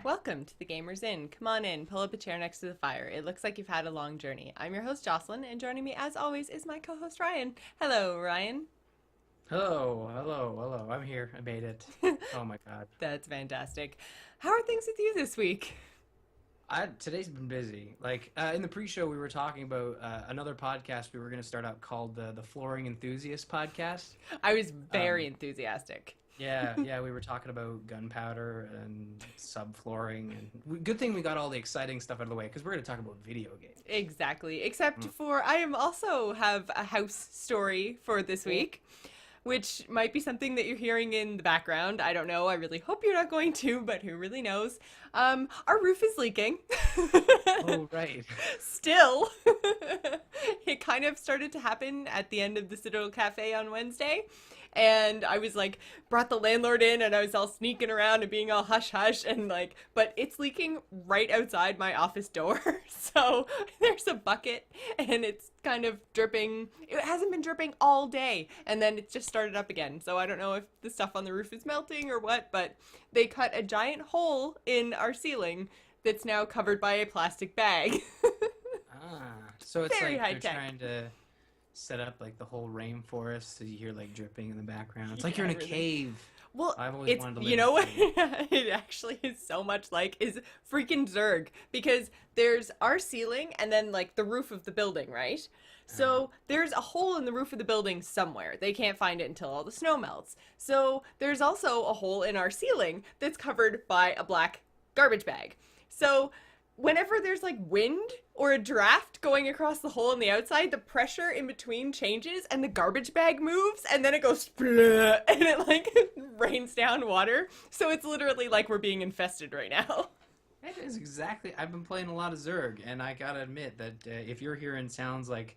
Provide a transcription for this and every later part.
Welcome to the Gamers Inn. Come on in, pull up a chair next to the fire. It looks like you've had a long journey. I'm your host, Jocelyn, and joining me, as always, is my co-host, Ryan. Hello, Ryan. Hello. I'm here. I made it. Oh my God. That's fantastic. How are things with you this week? Today's been busy. In the pre-show, we were talking about another podcast we were going to start out called the Flooring Enthusiast Podcast. I was very enthusiastic. Yeah, we were talking about gunpowder and subflooring, and good thing we got all the exciting stuff out of the way because we're going to talk about video games. Exactly. Except for I am also have a house story for this week, which might be something that you're hearing in the background. I don't know. I really hope you're not going to, but who really knows? Our roof is leaking. Oh, right. Still. It kind of started to happen at the end of the Citadel Cafe on Wednesday. And I was like, brought the landlord in and I was all sneaking around and being all hush hush and like, but it's leaking right outside my office door. So there's a bucket and it's kind of dripping. It hasn't been dripping all day. And then it just started up again. So I don't know if the stuff on the roof is melting or what, but they cut a giant hole in our ceiling that's now covered by a plastic bag. So it's Very like high they're tech. trying to set up like the whole rainforest so you hear like dripping in the background. It's like Yeah, you're in a really. cave. Well, I've always it's, wanted to live you in know a what cave. it actually is so much like is freaking Zerg, because there's our ceiling and then like the roof of the building, right? So there's a hole in the roof of the building somewhere. They can't find it until all the snow melts. So there's also a hole in our ceiling that's covered by a black garbage bag. So whenever there's like wind or a draft going across the hole on the outside, the pressure in between changes and the garbage bag moves and then it goes splat, and it like rains down water. So it's literally like we're being infested right now. That is exactly. I've been playing a lot of Zerg, and I gotta admit that if you're hearing sounds like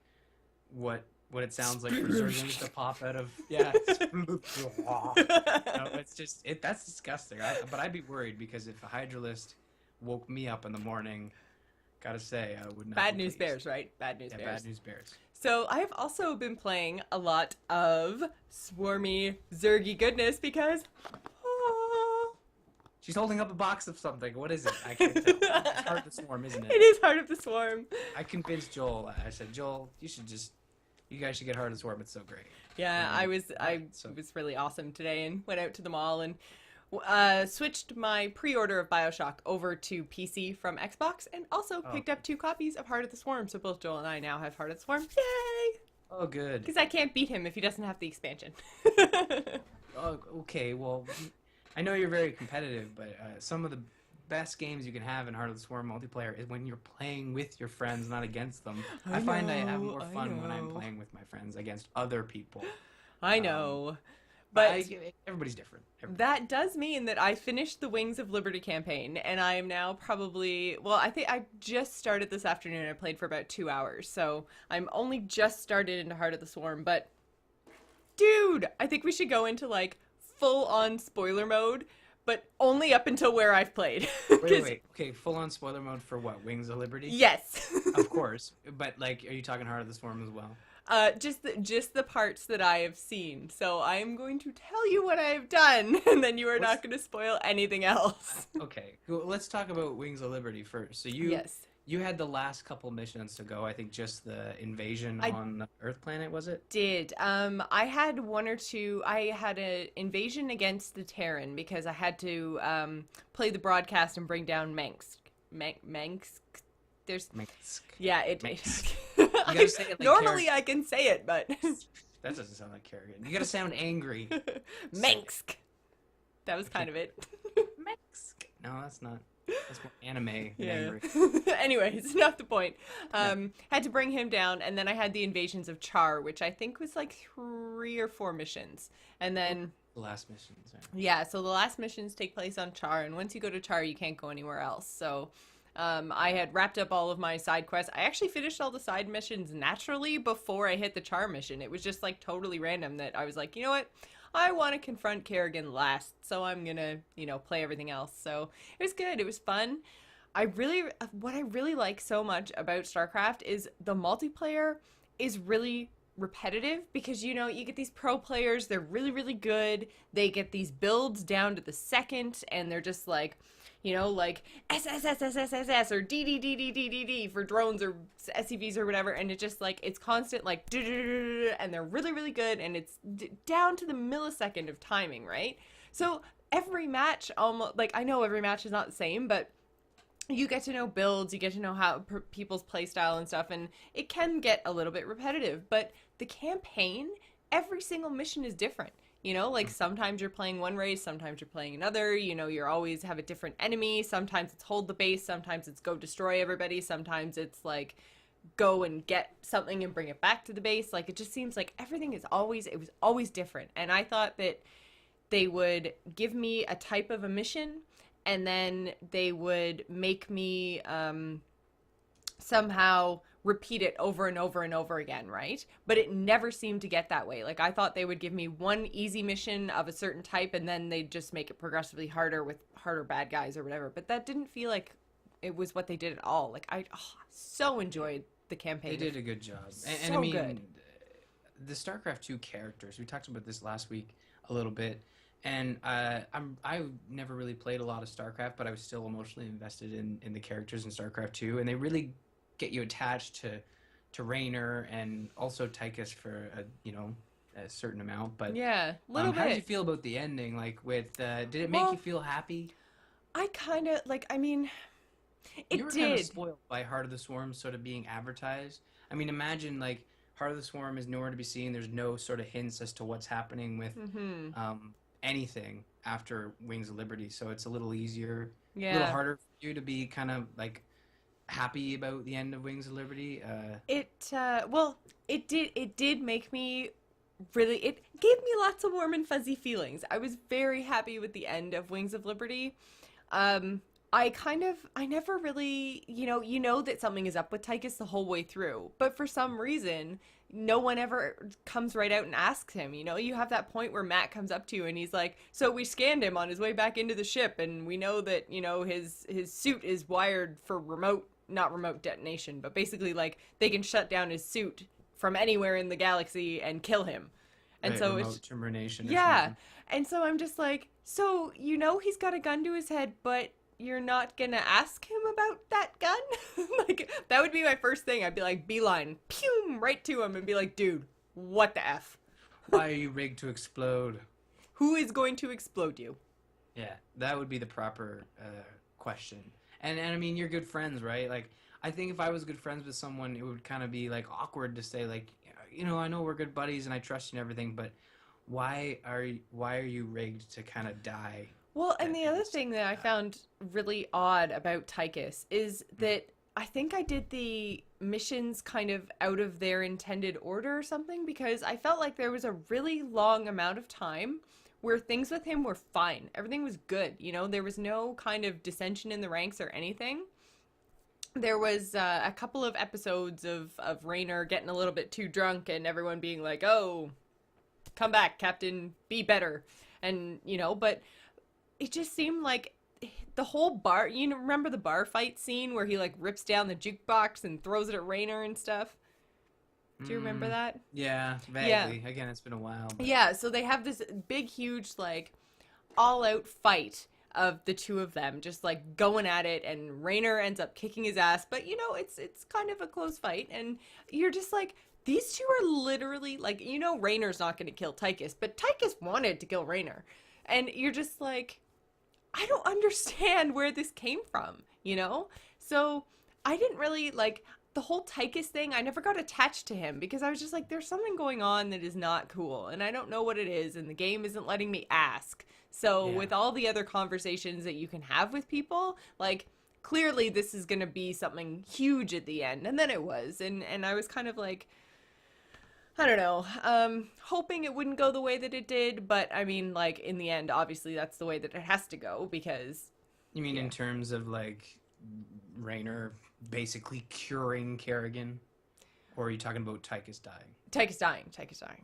what it sounds like for Zerglings to pop out of, no, it's just that's disgusting. But I'd be worried because if a Hydralist woke me up in the morning, gotta say I would not. Bad be news pleased. bears, right? Bad news Yeah, bears. bad news bears. So I have also been playing a lot of swarmy Zergy goodness because She's holding up a box of something. What is it? I can't tell. It's Heart of the Swarm, isn't it? it is Heart of the Swarm. I convinced Joel. I said, Joel, you guys should get Heart of the Swarm. It's so great. Yeah, Um, I was so- really awesome today and went out to the mall and switched my pre-order of BioShock over to PC from Xbox and also picked up 2 copies of Heart of the Swarm. So both Joel and I now have Heart of the Swarm. Yay! Oh, good. Because I can't beat him if he doesn't have the expansion. Oh, okay. Well, I know you're very competitive, but some of the best games you can have in Heart of the Swarm multiplayer is when you're playing with your friends, not against them. I find I have more fun when I'm playing with my friends against other people. I know. But everybody's different. that does mean that I finished the Wings of Liberty campaign, and I am now probably, well, I think I just started this afternoon. I played for about 2 hours, so I'm only just started into Heart of the Swarm, but dude, I think we should go into like full-on spoiler mode, but only up until where I've played. Wait. Okay, full-on spoiler mode for what? Wings of Liberty? Yes. Of course. But, like, are you talking Heart of the Swarm as well? Just the parts that I have seen. So I am going to tell you what I have done, and then you are not going to spoil anything else. Okay, well, let's talk about Wings of Liberty first. So Yes. you had the last couple missions to go. I think just the invasion on the Earth planet, was it? Did. I had one or two. I had an invasion against the Terran because I had to play the broadcast and bring down Manx. Manx. There's. Minsk. Yeah, it. Minsk. You gotta say it like Normally I can say it, but That doesn't sound like Kerrigan. You gotta sound angry. Manx. That was kind of it. Minsk. No, that's not. That's more anime than Yeah. angry. Anyways, not the point. Had to bring him down, and then I had the invasions of Char, which I think was like 3 or 4 missions, and then. The last missions. Right? Yeah, so the last missions take place on Char, and once you go to Char, you can't go anywhere else. So I had wrapped up all of my side quests. I actually finished all the side missions naturally before I hit the Char mission. It was just like totally random that I was like, you know what? I want to confront Kerrigan last, so I'm gonna, play everything else. So it was good. It was fun. What I really like so much about StarCraft is the multiplayer is really repetitive because, you know, you get these pro players, they're really, really good. They get these builds down to the second, and they're just like, you know, like SSSSSSS or DDDDDDD for drones or SCVs or whatever, and it's just like, it's constant, like, and they're really, really good, and it's down to the millisecond of timing, right? So every match, almost, like, I know every match is not the same, but you get to know builds, you get to know how people's playstyle and stuff, and it can get a little bit repetitive, but the campaign, every single mission is different. You know, like sometimes you're playing one race, sometimes you're playing another, you know, you're always have a different enemy. Sometimes it's hold the base, sometimes it's go destroy everybody, sometimes it's like go and get something and bring it back to the base. Like, it just seems like everything is always, it was always different. And I thought that they would give me a type of a mission, and then they would make me somehow repeat it over and over and over again, right? But it never seemed to get that way. Like, I thought they would give me one easy mission of a certain type, and then they'd just make it progressively harder with harder bad guys or whatever. But that didn't feel like it was what they did at all. Like, I so enjoyed the campaign. They did a good job. And So I mean, good. the Starcraft II characters, we talked about this last week a little bit, and I never really played a lot of Starcraft, but I was still emotionally invested in the characters in Starcraft II, and they really get you attached to Raynor and also Tychus for a certain amount. But Yeah, little how did you bit. feel about the ending? Like, with did it make Well, you feel happy? I kind of, like, I mean, You it were kind of did. spoiled by Heart of the Swarm sort of being advertised. I mean, imagine, like, Heart of the Swarm is nowhere to be seen. There's no sort of hints as to what's happening with Mm-hmm. anything after Wings of Liberty. So it's a little easier, a little Yeah. harder for you to be kind of like happy about the end of Wings of Liberty. Well, it did make me really, it gave me lots of warm and fuzzy feelings. I was very happy with the end of Wings of Liberty. I never really, you know that something is up with Tychus the whole way through, but for some reason, no one ever comes right out and asks him. You know, you have that point where Matt comes up to you and he's like, "So we scanned him on his way back into the ship, and we know that, you know, his suit is wired for not remote detonation, but basically like they can shut down his suit from anywhere in the galaxy and kill him." And Right, so remote termination or yeah. something. And so I'm just like, so, you know, he's got a gun to his head, but you're not gonna ask him about that gun? Like, that would be my first thing. I'd be like, beeline, pew, right to him and be like, dude, what the F? Why are you rigged to explode? Who is going to explode you? Yeah, that would be the proper question. And I mean, you're good friends, right? Like, I think if I was good friends with someone, it would kind of be like awkward to say, like, you know, I know we're good buddies and I trust you and everything, but why are you rigged to kind of die? Well, and at the other this thing that I time? found really odd about Tychus is that I think I did the missions kind of out of their intended order or something, because I felt like there was a really long amount of time where things with him were fine. Everything was good. You know, there was no kind of dissension in the ranks or anything. There was a couple of episodes of Raynor getting a little bit too drunk and everyone being like, "Oh, come back, Captain, be better." And, you know, but it just seemed like the whole bar, you know, remember the bar fight scene where he like rips down the jukebox and throws it at Raynor and stuff? Do you remember Mm, that? yeah, Yeah. vaguely. Again, it's been a while. But Yeah, so they have this big, huge, like, all out fight of the two of them just like going at it, and Raynor ends up kicking his ass, but you know, it's kind of a close fight, and you're just like, these two are literally like, you know, Raynor's not going to kill Tychus, but Tychus wanted to kill Raynor. And you're just like, I don't understand where this came from, you know? So I didn't really like the whole Tychus thing. I never got attached to him because I was just like, there's something going on that is not cool, and I don't know what it is, and the game isn't letting me ask. So yeah, with all the other conversations that you can have with people, like, clearly this is going to be something huge at the end, and then it was, and I was kind of like, I don't know, hoping it wouldn't go the way that it did, but I mean, like, in the end, obviously that's the way that it has to go, because, you mean yeah. in terms of like Raynor basically curing Kerrigan, or are you talking about Tychus dying? Tychus dying.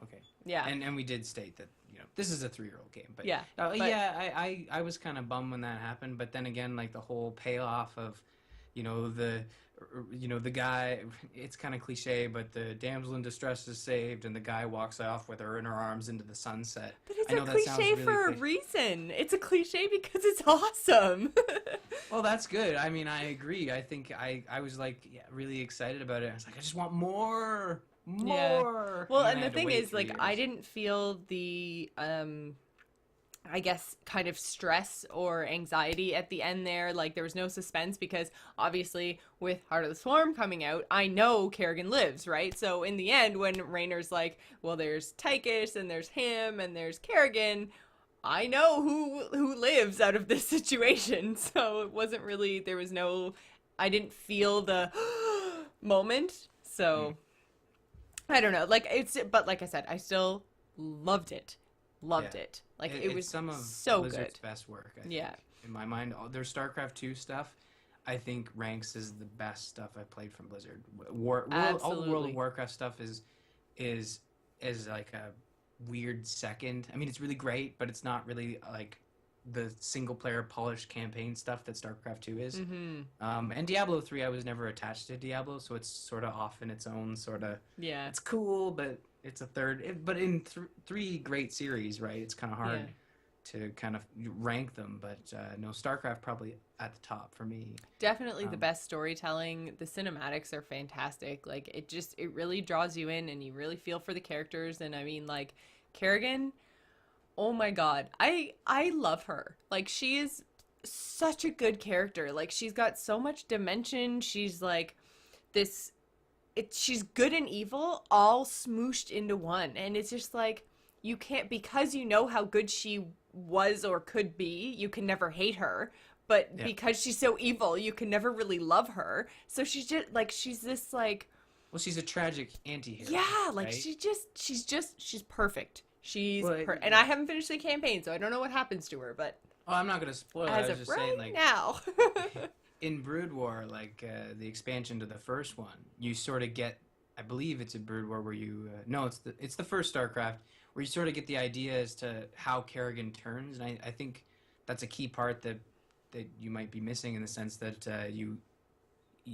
Okay. Yeah. And we did state that, you know, this is a 3-year-old game, but Yeah, but- yeah, I was kind of bummed when that happened, but then again, like the whole payoff of the guy, it's kind of cliche, but the damsel in distress is saved and the guy walks off with her in her arms into the sunset. But it's I know a that sounds cliche really for a reason. It's a cliche because it's awesome. Well, that's good. I mean, I agree. I think I was like, yeah, really excited about it. I was like, I just want more. Yeah. Well, then and I the had to thing wait is, 3 like, I years. didn't feel the I guess kind of stress or anxiety at the end there. Like there was no suspense because obviously with Heart of the Swarm coming out, I know Kerrigan lives, right? So in the end, when Raynor's like, well, there's Tychus and there's him and there's Kerrigan, I know who lives out of this situation. So it wasn't really, there was no, I didn't feel the moment. Mm. So I don't know. Like it's, but like I said, I still loved it. Loved Yeah. it. Like It's it was some of so Blizzard's good. best work, I think. Yeah. In my mind, their StarCraft II stuff, I think ranks as the best stuff I've played from Blizzard. All the World of Absolutely. Warcraft stuff is like a weird second. I mean, it's really great, but it's not really like the single player polished campaign stuff that StarCraft 2 is. Mm-hmm. And Diablo 3, I was never attached to Diablo, so it's sort of off in its own sort of. Yeah. It's cool, but it's a third. But in three great series, right? It's kind of hard Yeah. to kind of rank them. But no, StarCraft probably at the top for me. Definitely the Um, best storytelling. The cinematics are fantastic. Like it really draws you in and you really feel for the characters. And I mean, like Kerrigan, oh my God. I love her. Like she is such a good character. Like she's got so much dimension. She's like this she's good and evil all smooshed into one. And it's just like you can't, because you know how good she was or could be, you can never hate her. But Yeah. because she's so evil, you can never really love her. So she's this like, Well, she's a tragic anti-hero. yeah, like right? she's perfect. Well, And I haven't finished the campaign, so I don't know what happens to her, but Oh, I'm not gonna spoil it. I as was of just right saying, like, now. in Brood War, like the expansion to the first one, you sort of get. I believe it's in Brood War where you. No, it's the first StarCraft where you sort of get the idea as to how Kerrigan turns, and I think that's a key part that you might be missing in the sense that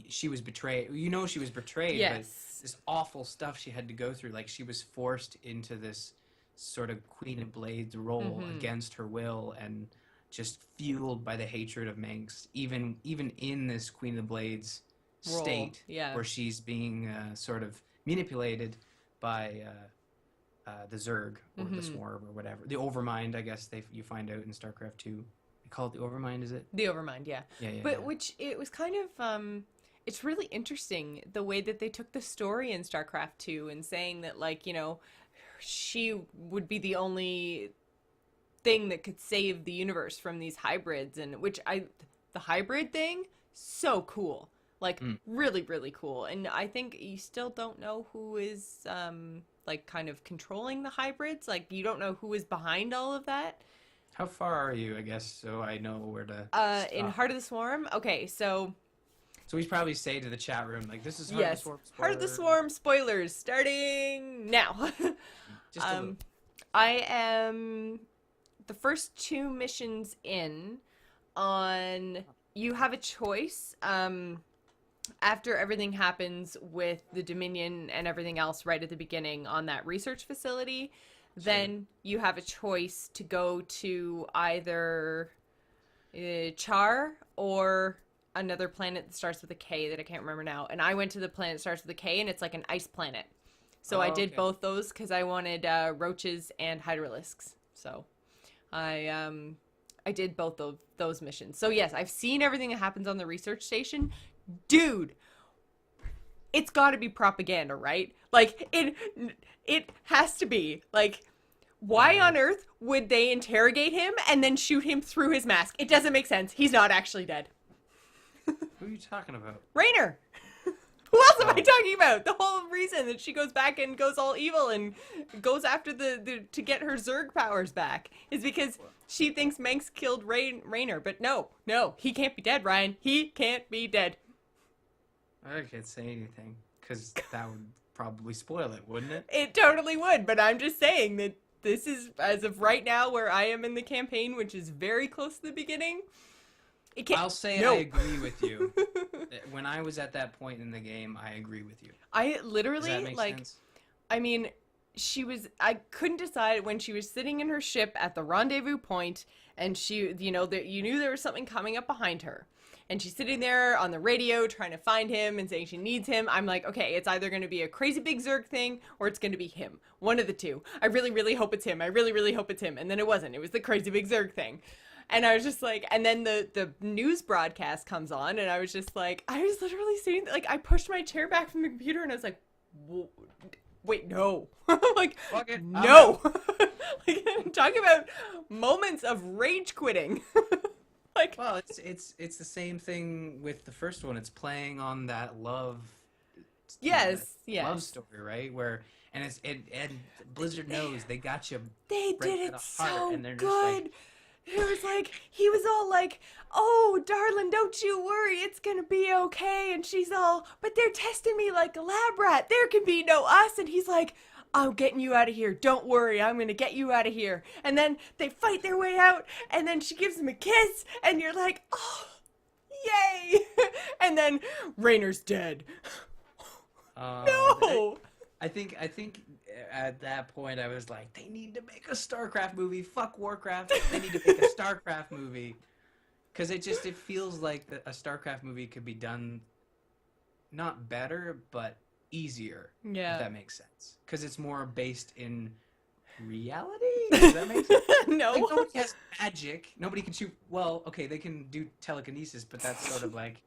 she was betrayed. You know, she was betrayed, but Yes. this awful stuff she had to go through. Like she was forced into this sort of Queen of Blades role Mhm. against her will, and just fueled by the hatred of Manx. Even in this Queen of Blades Role, state, yeah. where she's being sort of manipulated by the Zerg or the Mhm. Swarm or whatever, the Overmind. I guess you find out in StarCraft 2. They call it the Overmind, is it? The Overmind, yeah. Yeah. But which it was kind of it's really interesting the way that they took the story in StarCraft 2 and saying that like, you know, she would be the only thing that could save the universe from these hybrids, and the hybrid thing, so cool. Like really, really cool. And I think you still don't know who is like kind of controlling the hybrids. Like you don't know who is behind all of that. How far are you, I guess, so I know where to In stop? Heart of the Swarm, okay, so So we probably say to the chat room, like, this is Heart yes, of the Swarm. Heart of the spoiler. Swarm spoilers starting now. Just a little. I am the first 2 missions in on you have a choice after everything happens with the Dominion and everything else right at the beginning on that research facility. Then you have a choice to go to either Char or another planet that starts with a K that I can't remember now. And I went to the planet that starts with a K, and it's like an ice planet. So I did Okay. both those because I wanted roaches and hydralisks. So I did both of those missions. So yes, I've seen everything that happens on the research station. Dude, it's got to be propaganda, right? Like it has to be. Like why on earth would they interrogate him and then shoot him through his mask? It doesn't make sense. He's not actually dead. Who are you talking about? Raynor. Who else am I Oh. talking about? The whole reason that she goes back and goes all evil and goes after the to get her Zerg powers back is because she thinks Manx killed Raynor. But no, he can't be dead, Ryan. He can't be dead. I can't say anything, because that would probably spoil it, wouldn't it? It totally would, but I'm just saying that this is, as of right now, where I am in the campaign, which is very close to the beginning. It can't. I'll say No. I agree with you. When I was at that point in the game, I agree with you. I Does literally that make like. sense? I mean, I couldn't decide when she was sitting in her ship at the rendezvous point, and she, that you knew there was something coming up behind her. And she's sitting there on the radio trying to find him and saying she needs him. I'm like, okay, it's either going to be a crazy big Zerg thing or it's going to be him. One of the two. I really, really hope it's him. I really, really hope it's him. And then it wasn't. It was the crazy big Zerg thing. And I was just like, and then the news broadcast comes on, and I was just like, I was literally sitting, like, I pushed my chair back from the computer, and I was like, wait, no. Like, Fuck it, I'm no. Like, talk about moments of rage quitting. Like, Well, it's the same thing with the first one. It's playing on that love, yes, love yes. story, right? And Blizzard knows they got you They right did to it the heart, so and they're just good. like, It was like, he was all like, oh, darling, don't you worry, it's gonna be okay. And she's all, but they're testing me like a lab rat. There can be no us. And he's like, I'm getting you out of here. Don't worry, I'm gonna get you out of here. And then they fight their way out, and then she gives him a kiss, and you're like, oh, yay. And then Raynor's dead. No. I think at that point I was like, they need to make a Starcraft movie. Fuck Warcraft. They need to make a Starcraft movie. Because it feels like a Starcraft movie could be done not better, but easier. Yeah. If that makes sense. Because it's more based in reality. Does that make sense? No. Like, nobody has magic. Nobody can shoot. Well, okay, they can do telekinesis, but that's sort of like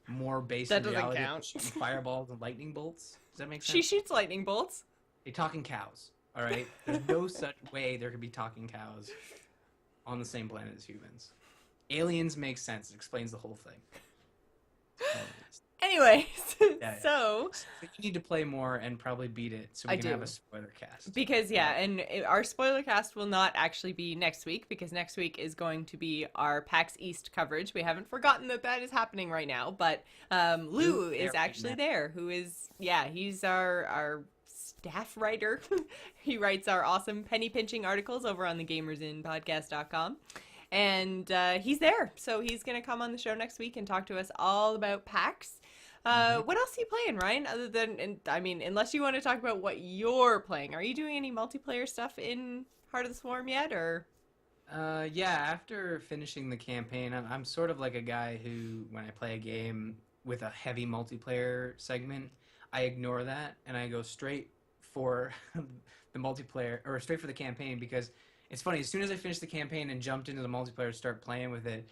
more based That in doesn't reality. count. Shooting fireballs and lightning bolts. Does that make sense? She shoots lightning bolts. They're talking cows, all right? There's no such way there could be talking cows on the same planet as humans. Aliens make sense. It explains the whole thing. Anyways, Yeah. so You need to play more and probably beat it so we I can have do. a spoiler cast. because our spoiler cast will not actually be next week, because next week is going to be our PAX East coverage. We haven't forgotten that is happening right now, but Lou is actually there, who is he's our staff writer. He writes our awesome penny pinching articles over on the gamersinpodcast.com. And he's there, so he's gonna come on the show next week and talk to us all about PAX. What else are you playing, Ryan? Other than, unless you want to talk about what you're playing, are you doing any multiplayer stuff in Heart of the Swarm yet, or? Yeah, after finishing the campaign, I'm sort of like a guy who, when I play a game with a heavy multiplayer segment, I ignore that and I go straight for the multiplayer, or straight for the campaign, because it's funny, as soon as I finished the campaign and jumped into the multiplayer to start playing with it,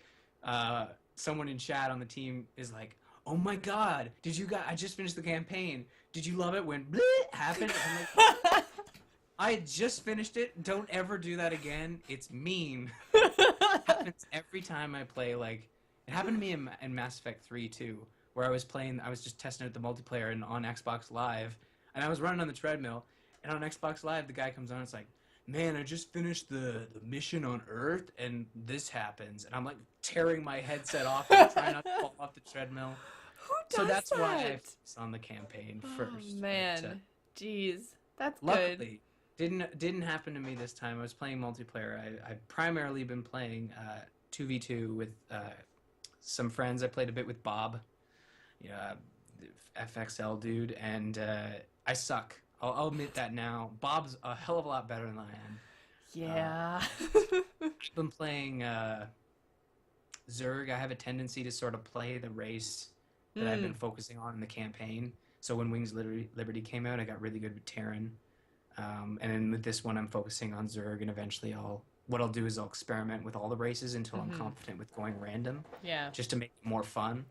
someone in chat on the team is like, oh my god, I just finished the campaign. Did you love it when bleh happened? I'm like, I just finished it. Don't ever do that again. It's mean. It happens every time I play. Like, it happened to me in Mass Effect 3 too, where I was just testing out the multiplayer and on Xbox Live, and I was running on the treadmill, and on Xbox Live the guy comes on and it's like, man, I just finished the mission on Earth and this happens, and I'm like tearing my headset off and trying not to fall off the treadmill. Who does So that's that? why I focused on the campaign first. Oh, man. Jeez. That's Luckily, didn't happen to me this time. I was playing multiplayer. I've primarily been playing 2v2 with some friends. I played a bit with Bob, FXL dude, and I suck. I'll admit that now. Bob's a hell of a lot better than I am. Yeah. I've been playing Zerg. I have a tendency to sort of play the race that I've been focusing on in the campaign. So when Wings Liberty came out, I got really good with Terran. And then with this one, I'm focusing on Zerg, and eventually what I'll do is I'll experiment with all the races until I'm confident with going random. Yeah. Just to make it more fun.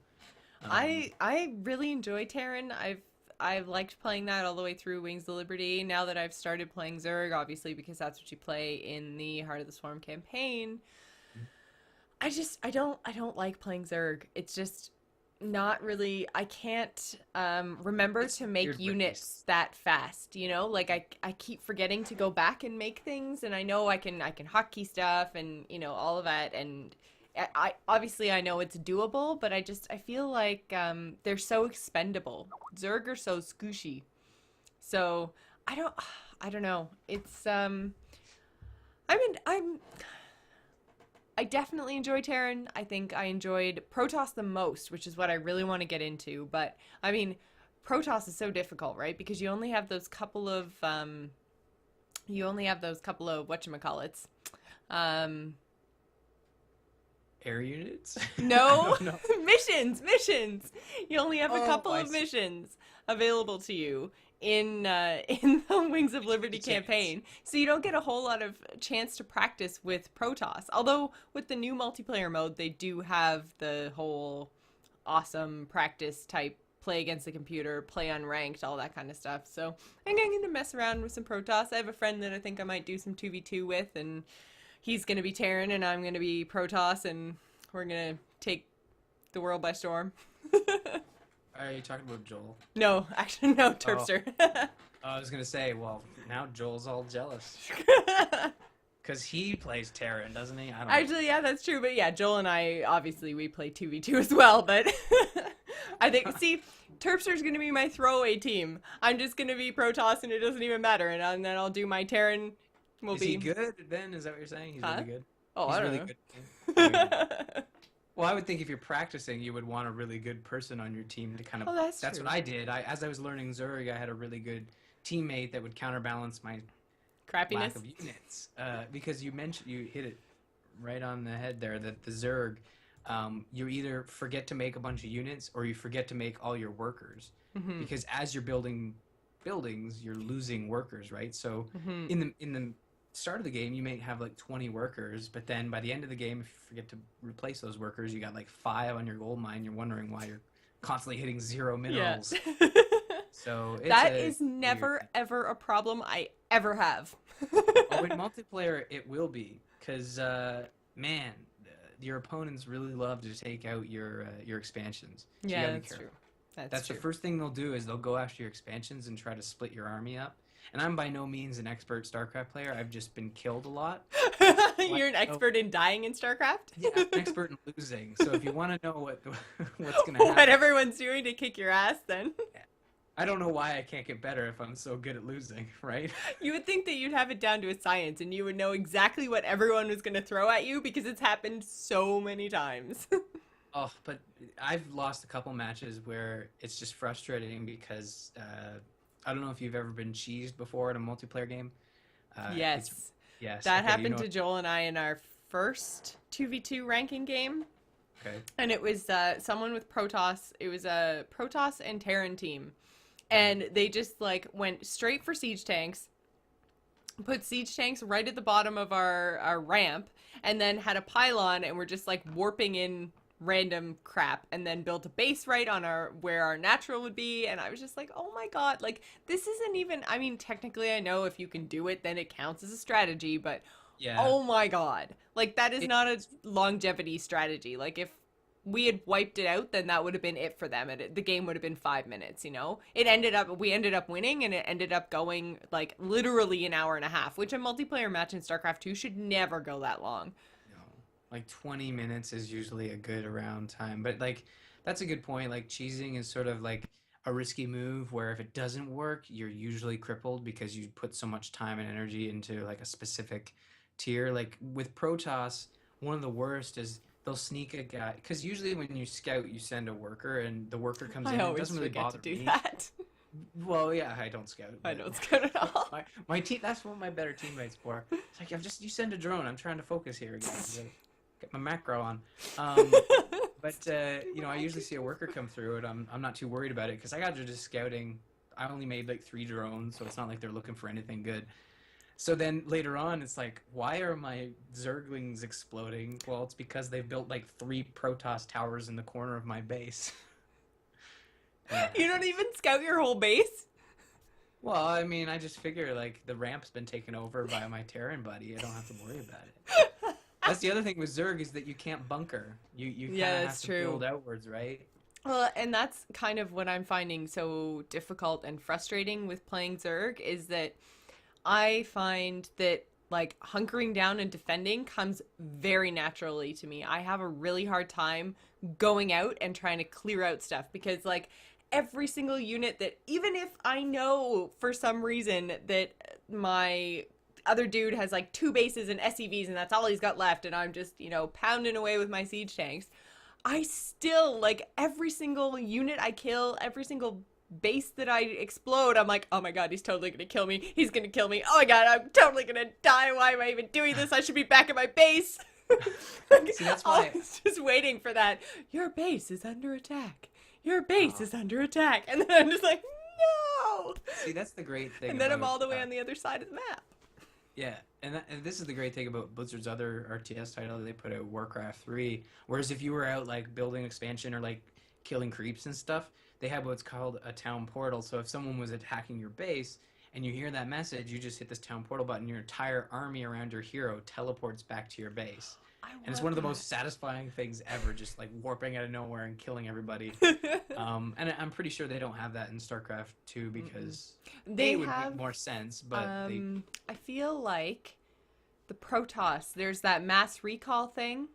I really enjoy Terran. I've liked playing that all the way through Wings of Liberty. Now that I've started playing Zerg, obviously because that's what you play in the Heart of the Swarm campaign, I don't like playing Zerg. It's just not really. I can't remember to make weird units that fast. Like I keep forgetting to go back and make things, and I know I can hotkey stuff and all of that, and I obviously I know it's doable, but I feel like they're so expendable. Zerg are so squishy. So I don't know. It's I definitely enjoy Terran. I think I enjoyed Protoss the most, which is what I really want to get into. But I mean, Protoss is so difficult, right? Because you only have those couple of whatchamacallits. Um, Air units? I no, don't know. missions. You only have a Oh, couple I of see. missions available to you in the Wings of Liberty Chance. campaign, so you don't get a whole lot of chance to practice with Protoss. Although with the new multiplayer mode, they do have the whole awesome practice type play against the computer, play unranked, all that kind of stuff. So I'm going to mess around with some Protoss. I have a friend that I think I might do some 2v2 with, and he's going to be Terran and I'm going to be Protoss, and we're going to take the world by storm. Are you talking about Joel? No, actually, no, Oh, Terpster. I was gonna say, well, now Joel's all jealous. Because he plays Terran, doesn't he? I don't know. Actually, yeah, that's true. But yeah, Joel and I, obviously, we play 2v2 as well. But I think, see, Terpster's going to be my throwaway team. I'm just going to be Protoss and it doesn't even matter. And then I'll do my Terran. Will Is be. he good then? Is that what you're saying? He's Huh? really good? Oh, He's I really don't good. know. Well, I would think if you're practicing, you would want a really good person on your team to kind of. Oh, that's That's true. what I did. As I was learning Zerg, I had a really good teammate that would counterbalance my lack Crappiness. of units. Because you hit it right on the head there. That the Zerg, you either forget to make a bunch of units or you forget to make all your workers. Hmm. Because as you're building buildings, you're losing workers, right? So Hmm. in the start of the game, you may have like 20 workers, but then by the end of the game, if you forget to replace those workers, you got like 5 on your gold mine. You're wondering why you're constantly hitting 0 Yeah. minerals. So it's That a is weird never, thing. ever a problem I ever have. Oh, in multiplayer, it will be because man, your opponents really love to take out your expansions. So you Yeah, gotta be that's careful. true. That's That's the true. first thing they'll do is they'll go after your expansions and try to split your army up. And I'm by no means an expert StarCraft player. I've just been killed a lot. So You're an know, expert in dying in StarCraft? yeah, I'm an expert in losing. So if you want to know what's gonna What happen, everyone's doing to kick your ass, then. I don't know why I can't get better if I'm so good at losing, right? You would think that you'd have it down to a science and you would know exactly what everyone was going to throw at you because it's happened so many times. Oh, but I've lost a couple matches where it's just frustrating because I don't know if you've ever been cheesed before in a multiplayer game. It's Yes. yes, That okay, you happened know. to Joel and I in our first 2v2 ranking game. Okay, And it was someone with Protoss. It was a Protoss and Terran team. okay. And they just like went straight for siege tanks, put siege tanks right at the bottom of our ramp, and then had a pylon and were just like warping in random crap, and then built a base right on our where our natural would be. And I was just like, oh my god, like this isn't even, I mean, technically I know if you can do it then it counts as a strategy, but Yeah, oh my god, like that is it, not a longevity strategy. Like if we had wiped it out, then that would have been it for them. The game would have been 5 minutes. We ended up winning, and it ended up going like literally an hour and a half, which a multiplayer match in StarCraft II should never go that long. you know, like 20 minutes is usually a good around time. But like that's a good point. Like cheesing is sort of like a risky move where if it doesn't work, you're usually crippled because you put so much time and energy into like a specific tier. Like with Protoss, one of the worst is they'll sneak a guy because usually when you scout, you send a worker and the worker comes I in. It always doesn't really forget to bother do me. that. Well, yeah, I don't scout, I but don't scout at all. my team. That's what my better teammates for. It's like you send a drone. I'm trying to focus here again. Get my macro on. Um, but I usually see a worker come through, and I'm not too worried about it because I got to just scouting. I only made like 3 drones, so it's not like they're looking for anything good. So then later on, it's like, why are my Zerglings exploding? Well, it's because they've built like 3 Protoss towers in the corner of my base. Yeah. You don't even scout your whole base? Well, I mean, I just figure like the ramp's been taken over by my Terran buddy. I don't have to worry about it. That's the other thing with Zerg is that you can't bunker. You kind Yeah, of have that's to true. build outwards, right? Well, and that's kind of what I'm finding so difficult and frustrating with playing Zerg is that I find that like hunkering down and defending comes very naturally to me. I have a really hard time going out and trying to clear out stuff because like every single unit that, even if I know for some reason that my other dude has like 2 bases and SCVs and that's all he's got left, and I'm just, pounding away with my siege tanks. I still, like, every single unit I kill, every single base that I explode, I'm like, oh my god, he's totally gonna kill me. He's gonna kill me. Oh my god, I'm totally gonna die. Why am I even doing this? I should be back at my base. See, that's why I was just waiting for that. Your base is under attack. Your base is under attack. And then I'm just like, no. See, that's the great thing. And then I'm all the way on the other side of the map. Yeah, and this is the great thing about Blizzard's other RTS title that they put out, Warcraft 3. Whereas if you were out like building expansion or like killing creeps and stuff, they have what's called a town portal. So if someone was attacking your base and you hear that message, you just hit this town portal button, your entire army around your hero teleports back to your base. And it's one of the most satisfying things ever, just like warping out of nowhere and killing everybody. And I'm pretty sure they don't have that in Starcraft II because they would make more sense, but I feel like the Protoss, there's that mass recall thing,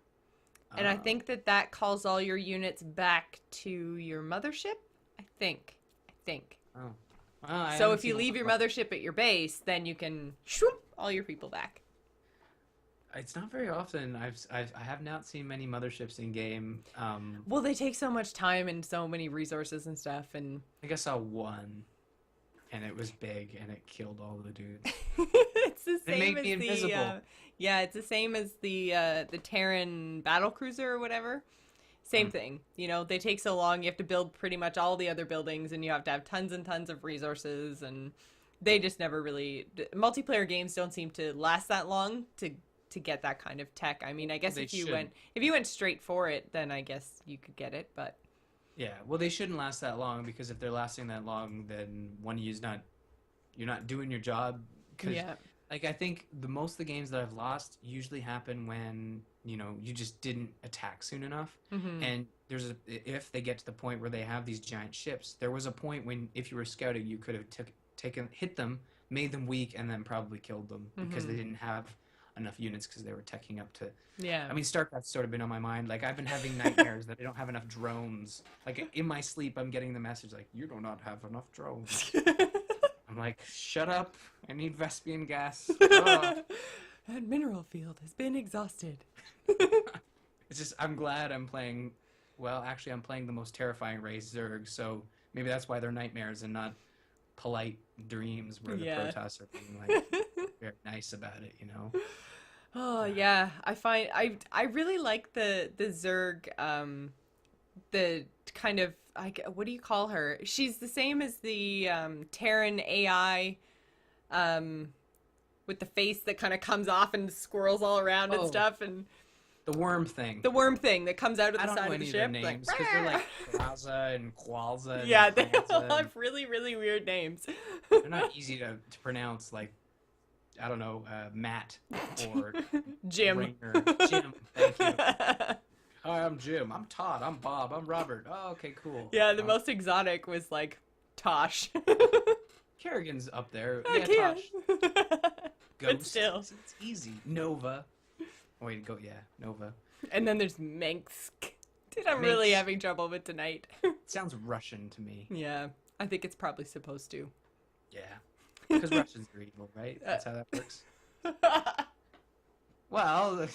and I think that calls all your units back to your mothership. I think. Oh. Well, so if you leave your mothership at your base, then you can shoop all your people back. It's not very often. I have not seen many motherships in game. Well, they take so much time and so many resources and stuff, and I guess I saw one, and it was big, and it killed all the dudes. It's the same it made as me invisible. It's the same as the Terran battlecruiser or whatever. Same thing. They take so long. You have to build pretty much all the other buildings, and you have to have tons and tons of resources, and they just never really. Multiplayer games don't seem to last that long to get that kind of tech. I mean, I guess if you went straight for it, then I guess you could get it, but yeah, well, they shouldn't last that long, because if they're lasting that long, then one of you're not doing your job. Like, I think most of the games that I've lost usually happen when you just didn't attack soon enough. And if they get to the point where they have these giant ships, there was a point when if you were scouting, you could have hit them, made them weak, and then probably killed them because they didn't have enough units because they were teching up to. Yeah. I mean, Starcraft's sort of been on my mind. Like, I've been having nightmares that I don't have enough drones. Like, in my sleep, I'm getting the message like, you do not have enough drones. I'm like, shut up. I need Vespian gas. That mineral field has been exhausted. It's just, I'm glad I'm playing. Well, actually, I'm playing the most terrifying race, Zerg. So maybe that's why they're nightmares and not polite dreams where the Protoss are being like very nice about it, Oh yeah, I really like the Zerg, the kind of, what do you call her? She's the same as the Terran AI, with the face that kind of comes off and swirls all around and stuff, and the worm thing. The worm thing that comes out of the side of the ship. I don't know any of their names, because they're like Plaza and Qualza. And yeah, they all have really, really weird names. They're not easy to pronounce, like, I don't know, Matt or Jim. Rainer. Jim, thank you. Hi, I'm Jim. I'm Todd. I'm Bob. I'm Robert. Oh, okay, cool. Yeah, the most exotic was like Tosh. Kerrigan's up there. Yeah, Tosh. Ghost. But still. It's easy. Nova. Oh, wait, Nova. And then there's Minsk. Dude, I'm really having trouble with tonight. Sounds Russian to me. Yeah, I think it's probably supposed to. Yeah. Because Russians are evil, right? That's how that works. Well,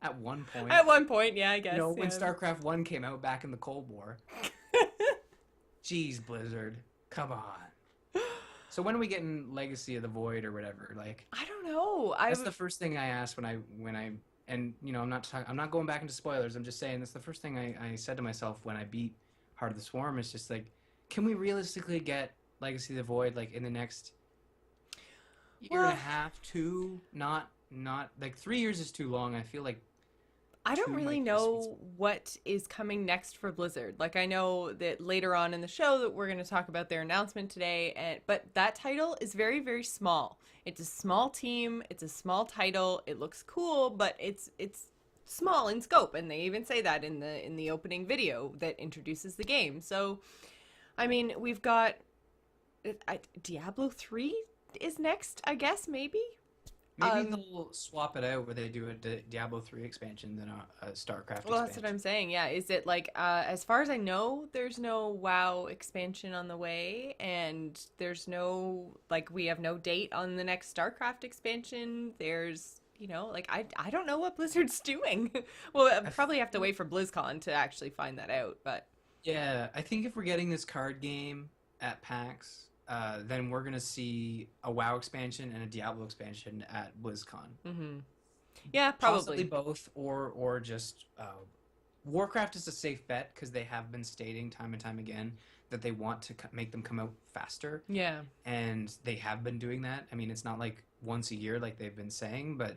at one point. At one point, yeah, I guess. When StarCraft 1 came out back in the Cold War. Jeez, Blizzard. Come on. So when are we getting Legacy of the Void or whatever? Like, I don't know. That's the first thing I asked when I and I'm not going back into spoilers. I'm just saying that's the first thing I said to myself when I beat Heart of the Swarm. It's just like, can we realistically get Legacy of the Void like in the next year and a half, 2? Not like 3 years is too long. I feel like I don't really know what is coming next for Blizzard. Like, I know that later on in the show that we're going to talk about their announcement today, but that title is very, very small. It's a small team. It's a small title. It looks cool, but it's small in scope, and they even say that in the opening video that introduces the game. So, I mean, we've got Diablo 3 is next, I guess, maybe. Maybe they'll swap it out where they do a Diablo 3 expansion than a Starcraft Well, that's what expansion. I'm saying. Yeah, is it like as far as I know, there's no WoW expansion on the way, and there's no like we have no date on the next StarCraft expansion. There's like I don't know what Blizzard's doing. Well, I I probably have to feel wait for BlizzCon to actually find that out. But Yeah, I think if we're getting this card game at PAX, then we're gonna see a WoW expansion and a Diablo expansion at BlizzCon. hmm yeah, Possibly probably. both, or just Warcraft is a safe bet because they have been stating time and time again that they want to make them come out faster, Yeah. and they have been doing that. I mean, it's not like once a year like they've been saying, but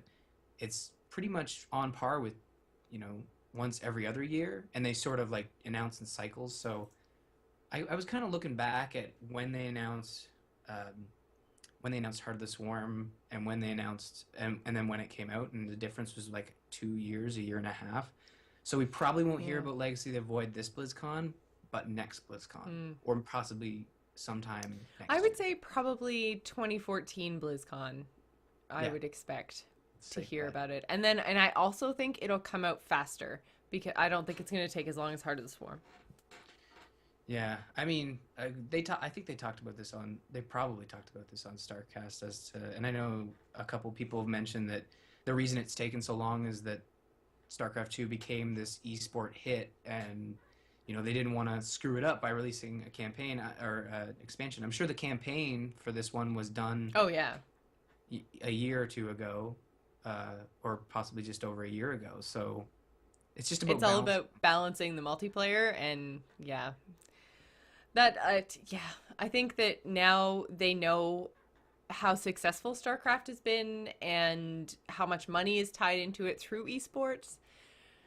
it's pretty much on par with, you know, once every other year, and they sort of like announce in cycles. So I was kind of looking back at when they announced Heart of the Swarm and when they announced and then when it came out, and the difference was like 2 years, a year and a half. So we probably won't hear Yeah. about Legacy of the Void this BlizzCon, but next BlizzCon, Mm. or possibly sometime I next would year. say probably 2014 BlizzCon. I Yeah, would expect to safe hear bet. about it. And I also think it'll come out faster because I don't think it's going to take as long as Heart of the Swarm. Yeah, I mean, I think they talked about this on. They probably talked about this on Starcast as to, and I know a couple people have mentioned that the reason it's taken so long is that Starcraft II became this esport hit, and they didn't want to screw it up by releasing a campaign or expansion. I'm sure the campaign for this one was done Oh yeah. a year or two ago, or possibly just over a year ago. So it's just It's about all balance. about balancing the multiplayer and yeah. That yeah, I think that now they know how successful StarCraft has been and how much money is tied into it through esports.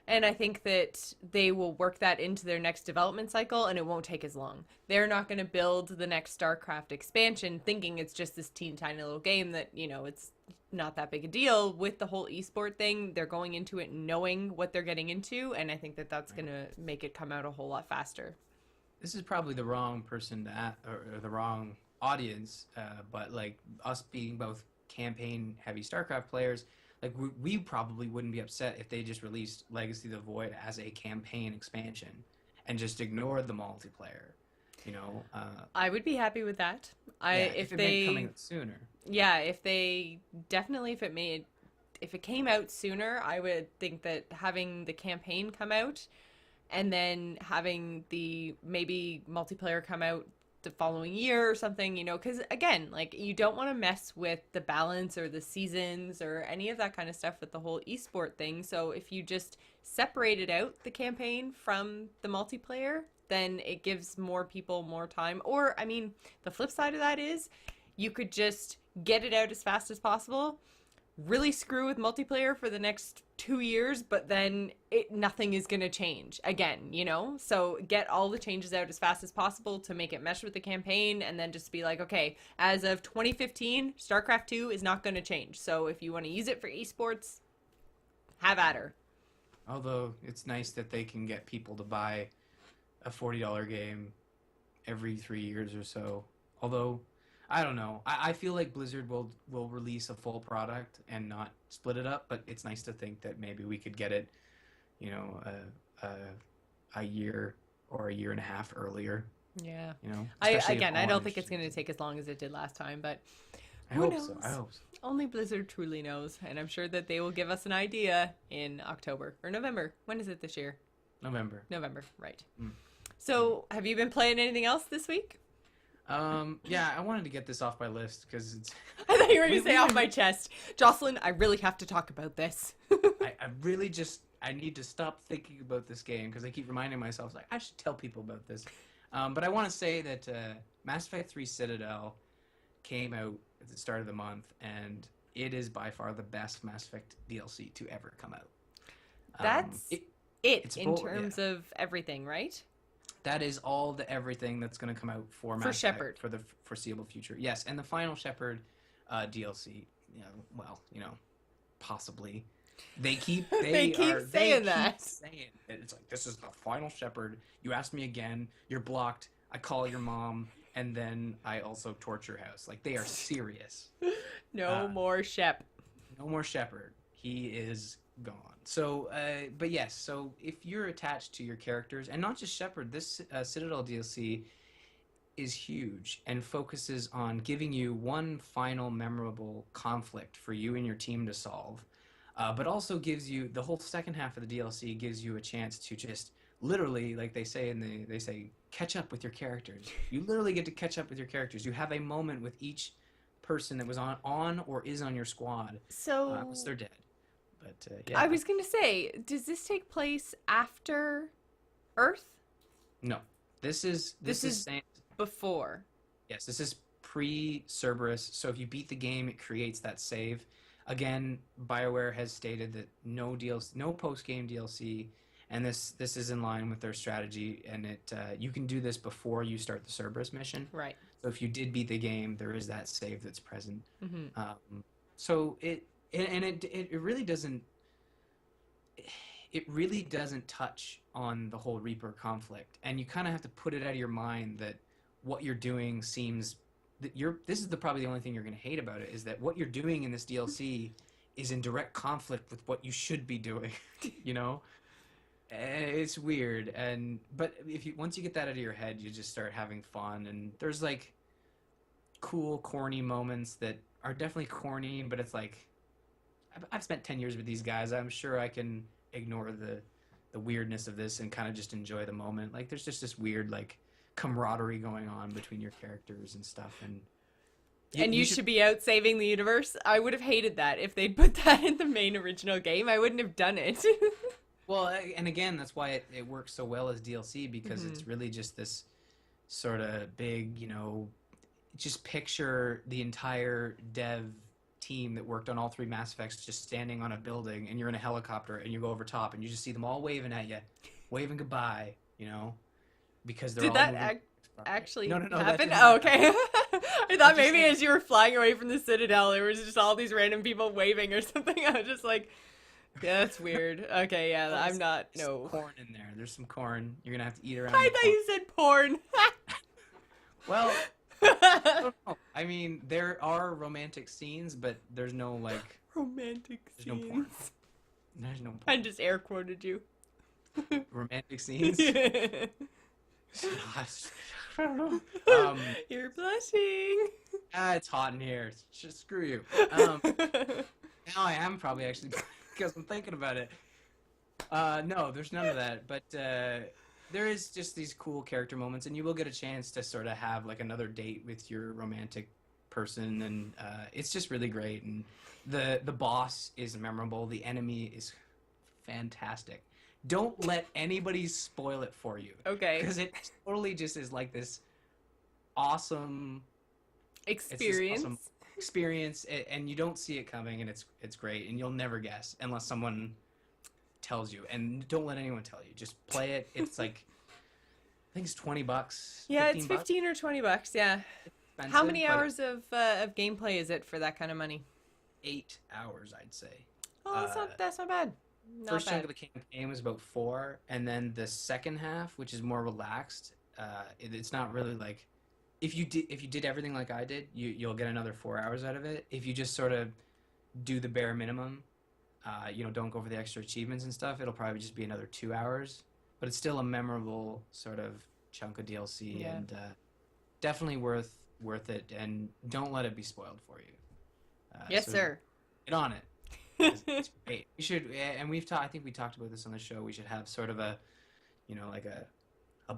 And I think that they will work that into their next development cycle and it won't take as long. They're not going to build the next StarCraft expansion thinking it's just this teeny tiny little game that, it's not that big a deal. With the whole esport thing, they're going into it knowing what they're getting into. And I think that that's Right. going to make it come out a whole lot faster. This is probably the wrong person to or the wrong audience, but like us being both campaign heavy StarCraft players, like we probably wouldn't be upset if they just released Legacy of the Void as a campaign expansion and just ignored the multiplayer. You know, I would be happy with that. yeah, if If it meant coming they, out sooner. yeah, if they definitely, if it came out sooner, I would think that having the campaign come out and then having the maybe multiplayer come out the following year or something, because again, like you don't want to mess with the balance or the seasons or any of that kind of stuff with the whole esport thing. So if you just separated out the campaign from the multiplayer, then it gives more people more time. Or, I mean, the flip side of that is you could just get it out as fast as possible, really screw with multiplayer for the next 2 years, but then nothing is going to change again. So get all the changes out as fast as possible to make it mesh with the campaign, and then just be like, okay, as of 2015, StarCraft 2 is not going to change. So if you want to use it for esports, have at her. Although it's nice that they can get people to buy a $40 game every 3 years or so. Although I don't know. I feel like Blizzard will release a full product and not split it up, but it's nice to think that maybe we could get it, you know, a year or a year and a half earlier. Yeah. Especially if I don't Orange think it's going to is- take as long as it did last time, but I who hope knows? so. I hope so. Only Blizzard truly knows, and I'm sure that they will give us an idea in October or November. When is it this year? November. November, right. Mm. So, have you been playing anything else this week? Yeah, I wanted to get this off my list because it's. I thought you were going We- to say we off were- my chest. Jocelyn, I really have to talk about this. I really just I need to stop thinking about this game because I keep reminding myself like I should tell people about this. But I want to say that Mass Effect 3 Citadel came out at the start of the month, and it is by far the best Mass Effect DLC to ever come out. That's It, it's in bold, terms of everything, right? that is all the everything that's going to come out for Mass Effect Shepard. for the foreseeable future. Yes, and the final Shepard DLC. Possibly. They keep They keep saying that. Saying it. It's like this is the final Shepard. You ask me again, you're blocked. I call your mom, and then I also torch your house. Like they are serious. No more Shep. No more Shepherd. He is gone. So, but yes. So if you're attached to your characters, and not just Shepherd, this Citadel DLC is huge and focuses on giving you one final memorable conflict for you and your team to solve, but also gives you the whole second half of the DLC gives you a chance to just literally, like they say they say, catch up with your characters. You literally get to catch up with your characters. You have a moment with each person that was on or is on your squad, So unless they're dead. But yeah, I was gonna say, does this take place after Earth? no, this is saying, Before. yes, this is pre-Cerberus. So if you beat the game, it creates that save. Again, BioWare has stated that no DLC, no post-game DLC, and this is in line with their strategy. And it you can do this before you start the Cerberus mission. Right. So if you did beat the game, there is that save that's present. Mm-hmm. So it really doesn't. It really doesn't touch on the whole Reaper conflict, and you kind of have to put it out of your mind that what you're doing seems that this is probably the only thing you're going to hate about it, is that what you're doing in this DLC is in direct conflict with what you should be doing. You know, it's weird, but once you get that out of your head, you just start having fun, and there's like cool corny moments that are definitely corny, but it's like I've spent 10 years with these guys. I'm sure I can ignore the weirdness of this and kind of just enjoy the moment. Like there's just this weird like camaraderie going on between your characters and stuff, and you should be out saving the universe. I would have hated that if they'd put that in the main original game. I wouldn't have done it. Well, and again, that's why it works so well as DLC, because it's really just this sort of big, just picture the entire dev team that worked on all 3 Mass Effects just standing on a building, and you're in a helicopter and you go over top and you just see them all waving at you, waving goodbye, because they're Did all that actually no, happen? that Oh, okay. I thought maybe saying. as you were flying away from the Citadel, there was just all these random people waving or something. I was just like, yeah, that's weird. Okay, yeah, I'm not. No. Some corn in there. There's some corn. You're gonna have to eat around. I thought you said porn. Well, I don't know. I mean, there are romantic scenes, but there's no like romantic there's scenes. no porn. There's no porn. I just air quoted you. Romantic scenes. You're blushing. It's hot in here. Just screw you. Now I am probably actually because I'm thinking about it. No, there's none of that. But there is just these cool character moments, and you will get a chance to sort of have like another date with your romantic person, and it's just really great. And the boss is memorable. The enemy is fantastic. Don't let anybody spoil it for you. Okay. Because it totally just is like this awesome experience, and you don't see it coming, and it's great, and you'll never guess unless someone tells you. And don't let anyone tell you. Just play it. It's like I think it's $20. Yeah, it's 15 or $20. Yeah. How many hours of gameplay is it for that kind of money? 8 hours, I'd say. Oh, that's not bad. First chunk of the campaign was about 4, and then the second half, which is more relaxed, it's not really like if you did everything like I did, you'll get another 4 hours out of it. If you just sort of do the bare minimum, don't go for the extra achievements and stuff, it'll probably just be another 2 hours. But it's still a memorable sort of chunk of DLC, and definitely worth it. And don't let it be spoiled for you. Yes, sir. Get on it. It's great. We should, and I think we talked about this on the show. We should have sort of a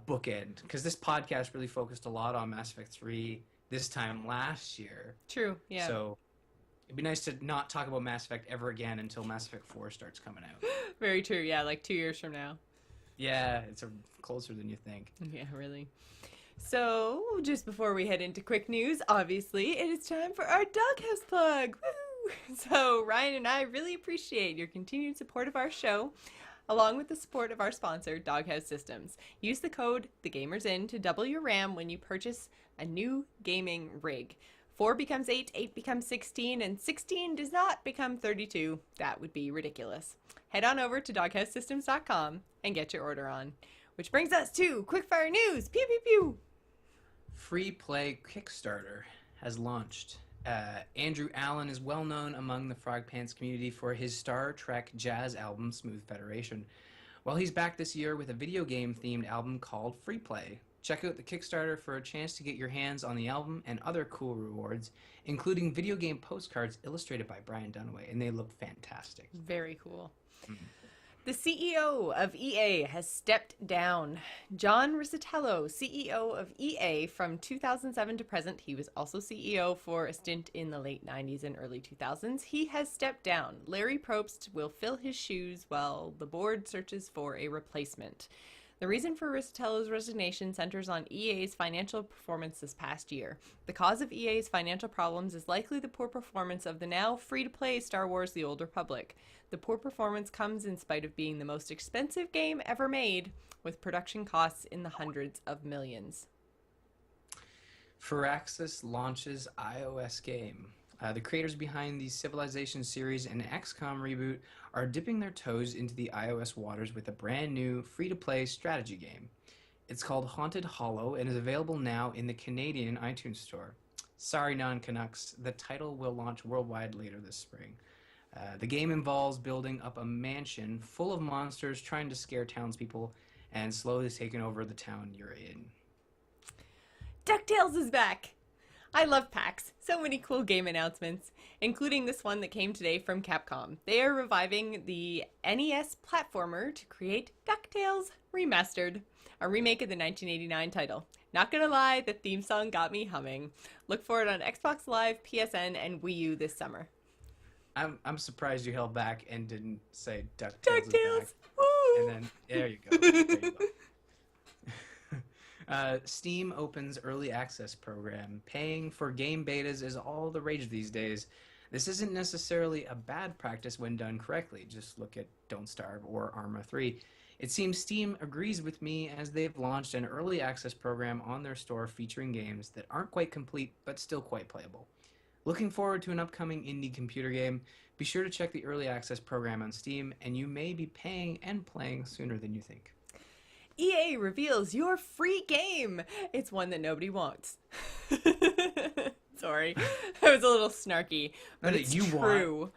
bookend, because this podcast really focused a lot on Mass Effect 3 this time last year. True. Yeah. So it'd be nice to not talk about Mass Effect ever again until Mass Effect 4 starts coming out. Very true. Yeah, like 2 years from now. Yeah, it's closer than you think. Yeah, really. So, just before we head into quick news, obviously, it is time for our Doghouse plug. Woo! So, Ryan and I really appreciate your continued support of our show, along with the support of our sponsor, Doghouse Systems. Use the code TheGamersIn to double your RAM when you purchase a new gaming rig. 4 becomes 8, 8 becomes 16, and 16 does not become 32. That would be ridiculous. Head on over to doghousesystems.com and get your order on. Which brings us to Quickfire News. Pew, pew, pew. Free Play Kickstarter has launched. Andrew Allen is well known among the Frog Pants community for his Star Trek jazz album Smooth Federation. Well, he's back this year with a video game themed album called Free Play. Check out the Kickstarter for a chance to get your hands on the album and other cool rewards, including video game postcards illustrated by Brian Dunaway, and they look fantastic. Very cool. Mm-hmm. The CEO of EA has stepped down. John Riccitiello, CEO of EA from 2007 to present. He was also CEO for a stint in the late 90s and early 2000s. He has stepped down. Larry Probst will fill his shoes while the board searches for a replacement. The reason for Riccitiello's resignation centers on EA's financial performance this past year. The cause of EA's financial problems is likely the poor performance of the now free-to-play Star Wars: The Old Republic. The poor performance comes in spite of being the most expensive game ever made, with production costs in the hundreds of millions. Firaxis launches iOS game. The creators behind the Civilization series and XCOM reboot are dipping their toes into the iOS waters with a brand new free-to-play strategy game. It's called Haunted Hollow and is available now in the Canadian iTunes Store. Sorry, non-Canucks, the title will launch worldwide later this spring. The game involves building up a mansion full of monsters trying to scare townspeople and slowly taking over the town you're in. DuckTales is back! I love PAX. So many cool game announcements, including this one that came today from Capcom. They are reviving the NES platformer to create DuckTales Remastered, a remake of the 1989 title. Not gonna lie, the theme song got me humming. Look for it on Xbox Live, PSN, and Wii U this summer. I'm surprised you held back and didn't say DuckTales is back. Woo! And then, there you go. There you go. Steam opens early access program. Paying for game betas is all the rage these days. This isn't necessarily a bad practice when done correctly. Just look at Don't Starve or Arma 3. It seems Steam agrees with me as they've launched an early access program on their store featuring games that aren't quite complete but still quite playable. Looking forward to an upcoming indie computer game. Be sure to check the early access program on Steam, and you may be paying and playing sooner than you think. EA reveals your free game. It's one that nobody wants. Sorry, that was a little snarky, but it's true.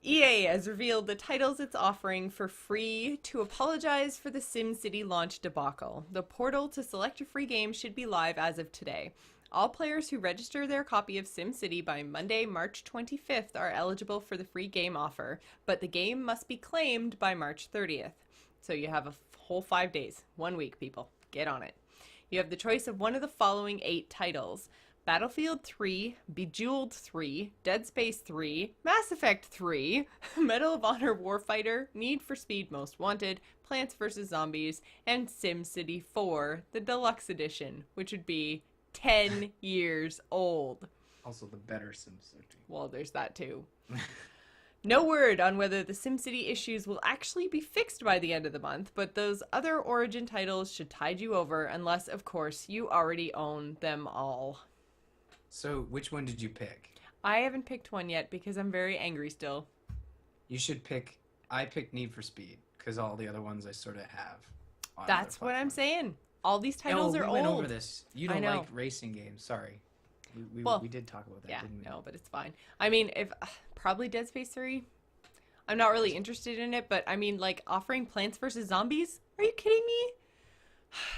EA has revealed the titles it's offering for free to apologize for the SimCity launch debacle. The portal to select a free game should be live as of today. All players who register their copy of SimCity by Monday, March 25th are eligible for the free game offer, but the game must be claimed by March 30th. So you have a whole 5 days. 1 week, people. Get on it. You have the choice of one of the following 8 titles: Battlefield 3, Bejeweled 3, Dead Space 3, Mass Effect 3, Medal of Honor Warfighter, Need for Speed Most Wanted, Plants vs. Zombies, and SimCity 4, the Deluxe Edition, which would be 10 years old. Also the better SimCity. Well, there's that too. No word on whether the SimCity issues will actually be fixed by the end of the month, but those other Origin titles should tide you over unless, of course, you already own them all. So, which one did you pick? I haven't picked one yet because I'm very angry still. You should pick... I picked Need for Speed, because all the other ones I sort of have. That's what I'm saying. All these titles are old. We went over this. You don't like racing games. Sorry. We did talk about that, didn't we? No, but it's fine. I mean, if probably Dead Space 3. I'm not really interested in it, but I mean, like, offering Plants vs. Zombies? Are you kidding me?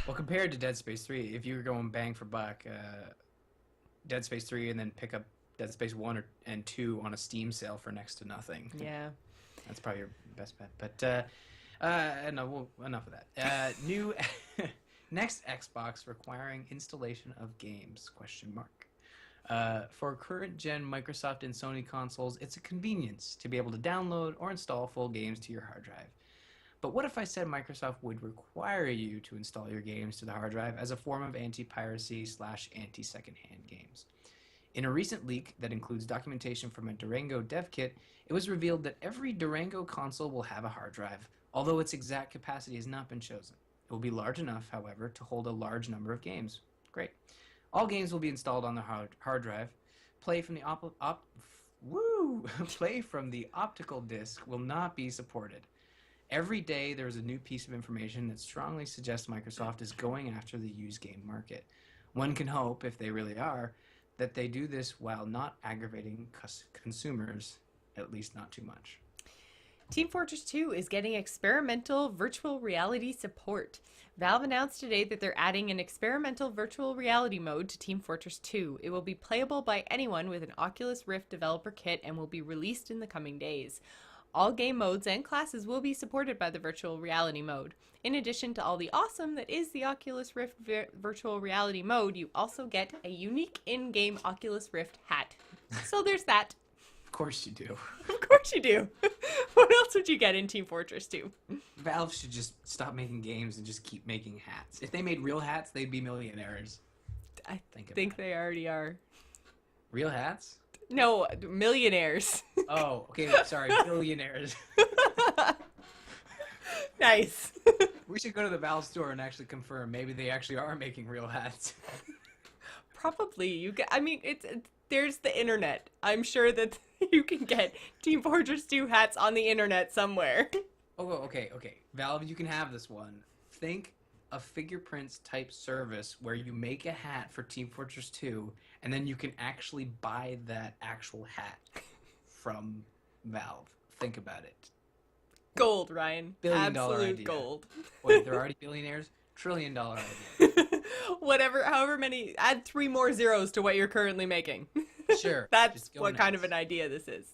Well, compared to Dead Space 3, if you were going bang for buck, Dead Space 3 and then pick up Dead Space 1 and 2 on a Steam sale for next to nothing. Yeah. That's probably your best bet. But, no, enough of that. New... Next Xbox requiring installation of games, ? For current-gen Microsoft and Sony consoles, it's a convenience to be able to download or install full games to your hard drive. But what if I said Microsoft would require you to install your games to the hard drive as a form of anti-piracy / anti-secondhand games? In a recent leak that includes documentation from a Durango dev kit, it was revealed that every Durango console will have a hard drive, although its exact capacity has not been chosen. It will be large enough, however, to hold a large number of games. Great. All games will be installed on the hard drive. Play from the Play from the optical disc will not be supported. Every day there is a new piece of information that strongly suggests Microsoft is going after the used game market. One can hope, if they really are, that they do this while not aggravating consumers, at least not too much. Team Fortress 2 is getting experimental virtual reality support. Valve announced today that they're adding an experimental virtual reality mode to Team Fortress 2. It will be playable by anyone with an Oculus Rift developer kit and will be released in the coming days. All game modes and classes will be supported by the virtual reality mode. In addition to all the awesome that is the Oculus Rift virtual reality mode, you also get a unique in-game Oculus Rift hat. So there's that. Of course you do. Of course you do. What else would you get in Team Fortress 2? Valve should just stop making games and just keep making hats. If they made real hats, they'd be millionaires. I think they already are. Real hats? No, millionaires. Oh, okay, sorry, billionaires. Nice. We should go to the Valve store and actually confirm. Maybe they actually are making real hats. Probably. There's the internet. I'm sure that you can get Team Fortress 2 hats on the internet somewhere. Oh, okay. Valve, you can have this one. Think a figure prints type service where you make a hat for Team Fortress 2, and then you can actually buy that actual hat from Valve. Think about it. Gold, Ryan. Billion-dollar Absolute idea. gold. Wait, they're already billionaires? $1 trillion idea. However many, add 3 more zeros to what you're currently making. Sure. That's just go what nuts. kind of an idea this is.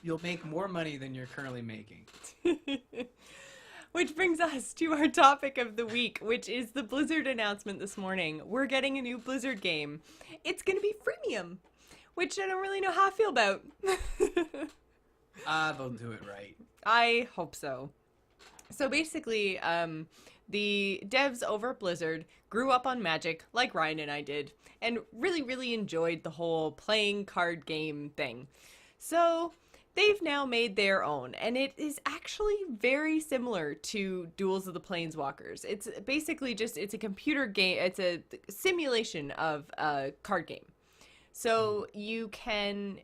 You'll make more money than you're currently making. Which brings us to our topic of the week, which is the Blizzard announcement this morning. We're getting a new Blizzard game. It's going to be freemium, which I don't really know how I feel about. They'll do it right. I hope so. So basically, the devs over at Blizzard grew up on Magic, like Ryan and I did, and really, really enjoyed the whole playing card game thing. So they've now made their own, and it is actually very similar to Duels of the Planeswalkers. It's basically it's a computer game, it's a simulation of a card game. So you can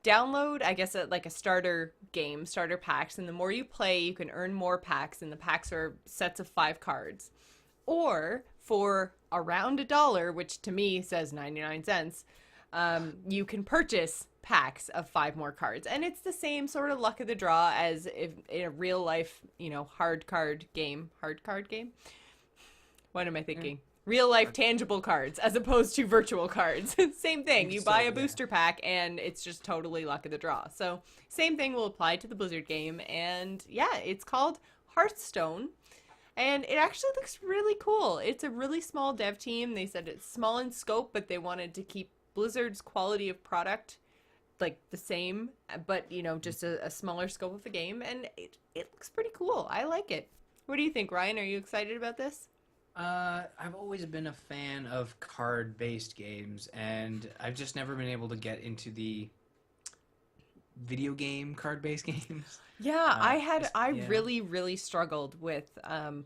download, I guess, like a starter game, starter packs, and the more you play, you can earn more packs, and the packs are sets of 5 cards. Or for around $1, which to me says 99 cents, you can purchase packs of 5 more cards. And it's the same sort of luck of the draw as if in a real life, hard card game. What am I thinking? Real life tangible cards as opposed to virtual cards. Same thing. You buy a booster pack and it's just totally luck of the draw. So same thing will apply to the Blizzard game. And yeah, it's called Hearthstone. And it actually looks really cool. It's a really small dev team. They said it's small in scope, but they wanted to keep Blizzard's quality of product like the same, but just a smaller scope of the game. And it looks pretty cool. I like it. What do you think, Ryan? Are you excited about this? I've always been a fan of card-based games, and I've just never been able to get into the video game card-based games. Yeah, I really, really struggled with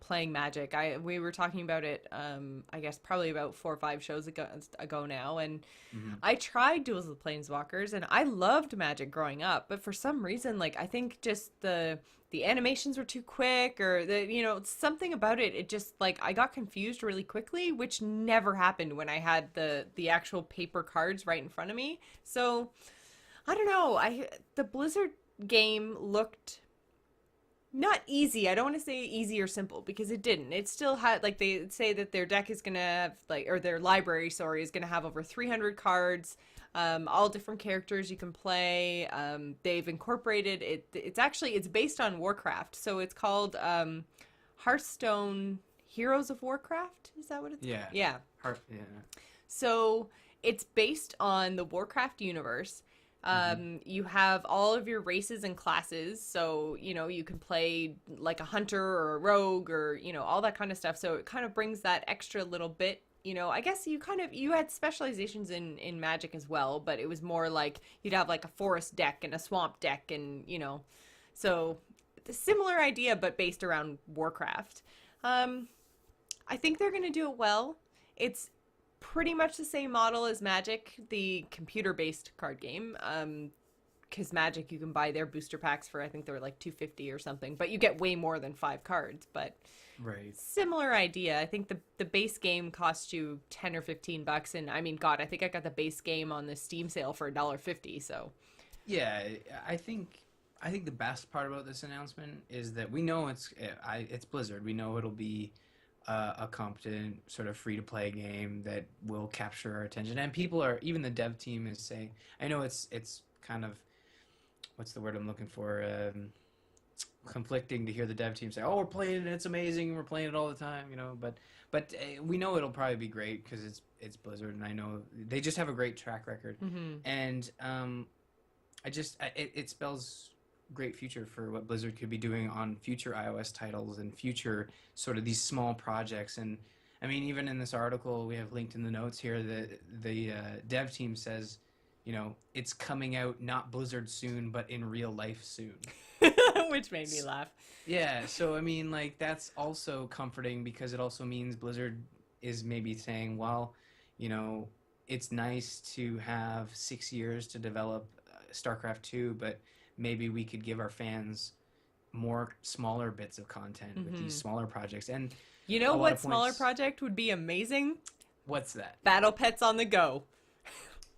playing Magic. We were talking about it, I guess probably about 4 or 5 shows ago now, and I tried Duels of the Planeswalkers, and I loved Magic growing up, but for some reason, I think just the animations were too quick, or something about it. It just I got confused really quickly, which never happened when I had the actual paper cards right in front of me. So I don't know. The Blizzard game looked not easy. I don't want to say easy or simple because it didn't. It still had they say that their deck is gonna have or their library, sorry, is gonna have over 300 cards. All different characters you can play. They've incorporated it. It's based on Warcraft, so it's called Hearthstone Heroes of Warcraft. Is that what it's? Yeah. Yeah. Yeah. So it's based on the Warcraft universe. You have all of your races and classes, so you can play like a hunter or a rogue or all that kind of stuff. So it kind of brings that extra little bit. I guess you had specializations in Magic as well, but it was more like you'd have like a forest deck and a swamp deck and, so a similar idea, but based around Warcraft. I think they're going to do it well. It's pretty much the same model as Magic, the computer-based card game. because Magic, you can buy their booster packs for, I think they're like 250 or something, but you get way more than 5 cards. But Right. similar idea. I think the base game costs you 10 or 15 bucks, and I mean, God, I think I got the base game on the Steam sale for $1.50. So Yeah, I think the best part about this announcement is that we know it's Blizzard. We know it'll be a competent sort of free to play game that will capture our attention. And people are, even the dev team is saying, I know it's kind of, what's the word I'm looking for? Conflicting to hear the dev team say, "Oh, we're playing it, it's amazing, we're playing it all the time," you know. But we know it'll probably be great because it's Blizzard, and I know they just have a great track record. And it spells great future for what Blizzard could be doing on future iOS titles and future sort of these small projects. And I mean, even in this article we have linked in the notes here, the dev team says, you know, it's coming out not Blizzard soon, but in real life soon. which made me laugh. Yeah, so I mean, like, that's also comforting because it also means Blizzard is maybe saying, well, you know, it's nice to have 6 years to develop Starcraft II, but maybe we could give our fans more smaller bits of content with these smaller projects. And you know what smaller project would be amazing? What's that? Battle Pets on the go.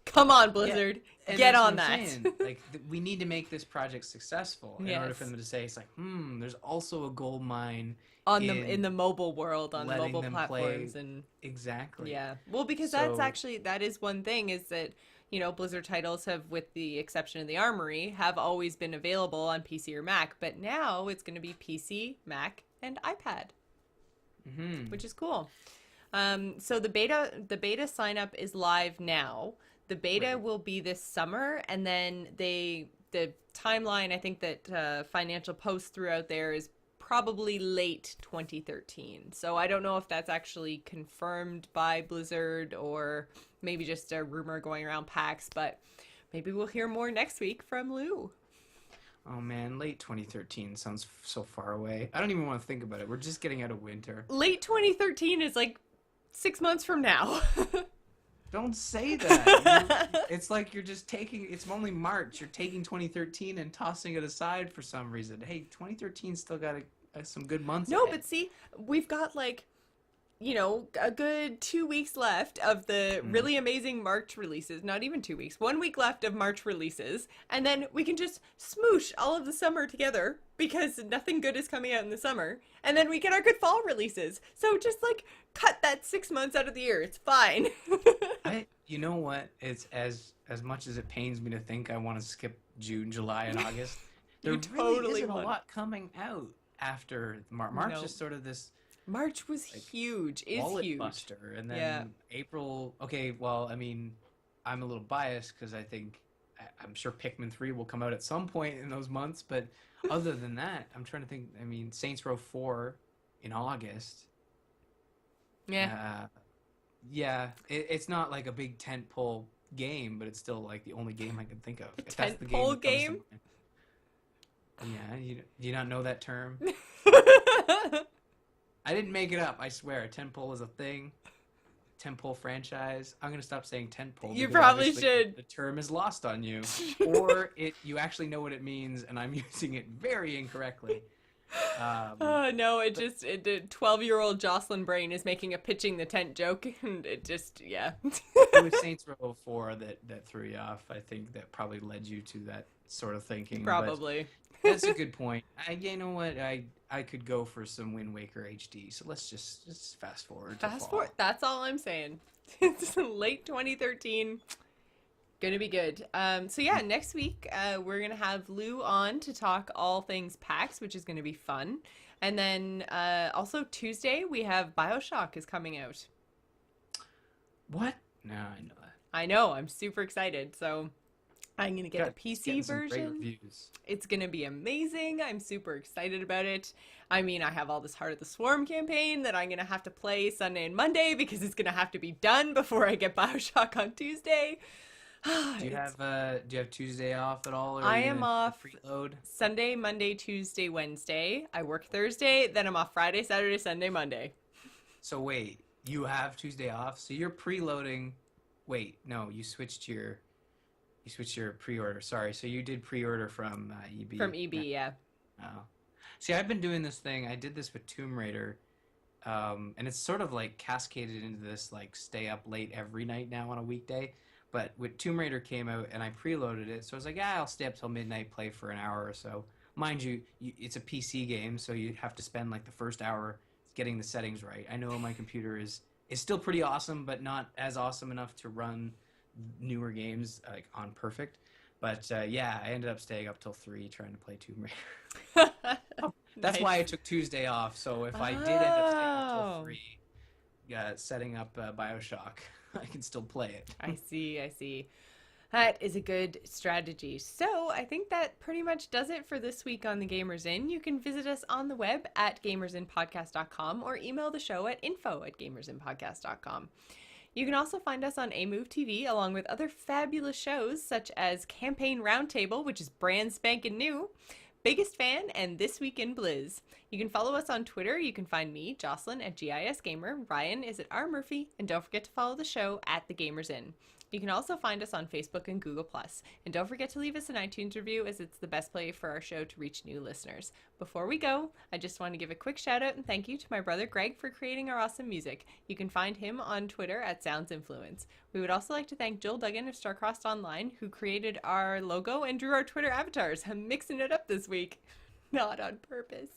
Come on, Blizzard. Yeah, get on that. Like, we need to make this project successful in order for them to say, it's like, there's also a gold mine on in the mobile world, on mobile platforms. And exactly. Yeah. Well, because that is one thing, is that, you know, Blizzard titles have, with the exception of the Armory, have always been available on PC or Mac, but now it's going to be PC, Mac, and iPad, which is cool. So the beta sign up is live now. The beta will be this summer, and then the timeline, I think that Financial Post threw out there, is probably late 2013. So I don't know if that's actually confirmed by Blizzard or maybe just a rumor going around PAX, but maybe we'll hear more next week from Lou. Oh man, late 2013 sounds so far away. I don't even want to think about it. We're just getting out of winter. Late 2013 is like 6 months from now. Don't say that. It's like you're just taking, it's only March. You're taking 2013 and tossing it aside for some reason. Hey, 2013 still got some good months ahead. But see, we've got like, you know, a good 2 weeks left of the really amazing March releases. Not even 2 weeks. 1 week left of March releases. And then we can just smoosh all of the summer together because nothing good is coming out in the summer. And then we get our good fall releases. So just like cut that 6 months out of the year. It's fine. You know what? It's as much as it pains me to think I want to skip June, July, and August. There really isn't a lot coming out after March. Is sort of this. March was huge. Is huge. Buster, and then April. Okay, well, I mean, I'm a little biased because I'm sure Pikmin 3 will come out at some point in those months. But other than that, I'm trying to think. I mean, Saints Row 4 in August. Yeah. It's not like a big tentpole game, but it's still like the only game I can think of. Tentpole game? Yeah, do you not know that term? I didn't make it up, I swear. Tentpole is a thing. Tentpole franchise. I'm gonna stop saying tentpole. You probably should. The term is lost on you, or you actually know what it means, and I'm using it very incorrectly. Oh no! The 12-year-old Jocelyn brain is making a pitching the tent joke, and it just It was Saints Row 4 that threw you off. I think that probably led you to that sort of thinking. Probably. That's a good point. You know what? I could go for some Wind Waker HD. So let's just fast forward. Fast forward. That's all I'm saying. It's late 2013. Gonna be good. So yeah, next week we're gonna have Lou on to talk all things PAX, which is gonna be fun. And then also Tuesday we have BioShock is coming out. What? No, I know that. I know. I'm super excited. So I'm gonna get the PC version. It's gonna be amazing. I'm super excited about it. I mean, I have all this Heart of the Swarm campaign that I'm gonna have to play Sunday and Monday because it's gonna have to be done before I get BioShock on Tuesday. Do you have Tuesday off at all? Or I am off preload? Sunday, Monday, Tuesday, Wednesday. I work Thursday, then I'm off Friday, Saturday, Sunday, Monday. So wait, you have Tuesday off, so you're preloading. Wait, no, you switched your You switched your pre-order. Sorry. So you did pre-order from EB. From EB, yeah. Oh. See, I've been doing this thing. I did this with Tomb Raider. And it's sort of like cascaded into this like stay up late every night now on a weekday. But with Tomb Raider came out and I preloaded it, so I was like, yeah, I'll stay up till midnight, play for an hour or so. Mind you, it's a PC game, so you have to spend like the first hour getting the settings right. I know my computer is still pretty awesome, but not as awesome enough to run newer games like on perfect. But yeah, I ended up staying up till 3 trying to play Tomb Raider. That's Nice. why I took Tuesday off. So if I did end up staying up till 3, setting up BioShock, I can still play it. I see. That is a good strategy. So I think that pretty much does it for this week on The Gamers Inn. You can visit us on the web at gamersinpodcast.com or email the show at info@gamersinpodcast.com. You can also find us on AMove TV along with other fabulous shows such as Campaign Roundtable, which is brand spanking new, Biggest Fan, and This Week in Blizz. You can follow us on Twitter. You can find me, Jocelyn, at GISGamer. Ryan is at R. Murphy. And don't forget to follow the show at The Gamers Inn. You can also find us on Facebook and Google+. And don't forget to leave us an iTunes review, as it's the best way for our show to reach new listeners. Before we go, I just want to give a quick shout out and thank you to my brother Greg for creating our awesome music. You can find him on Twitter at SoundsInfluence. We would also like to thank Joel Duggan of Starcraft Online, who created our logo and drew our Twitter avatars. I'm mixing it up this week. Not on purpose.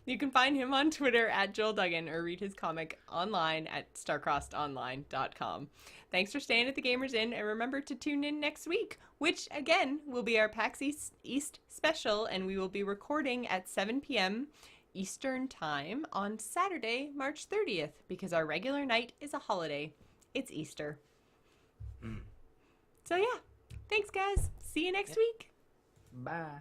You can find him on Twitter at Joel Duggan or read his comic online at starcrostonline.com. Thanks for staying at The Gamers Inn, and remember to tune in next week, which, again, will be our PAX East special, and we will be recording at 7 p.m. Eastern Time on Saturday, March 30th, because our regular night is a holiday. It's Easter. So, yeah. Thanks, guys. See you next week. Bye.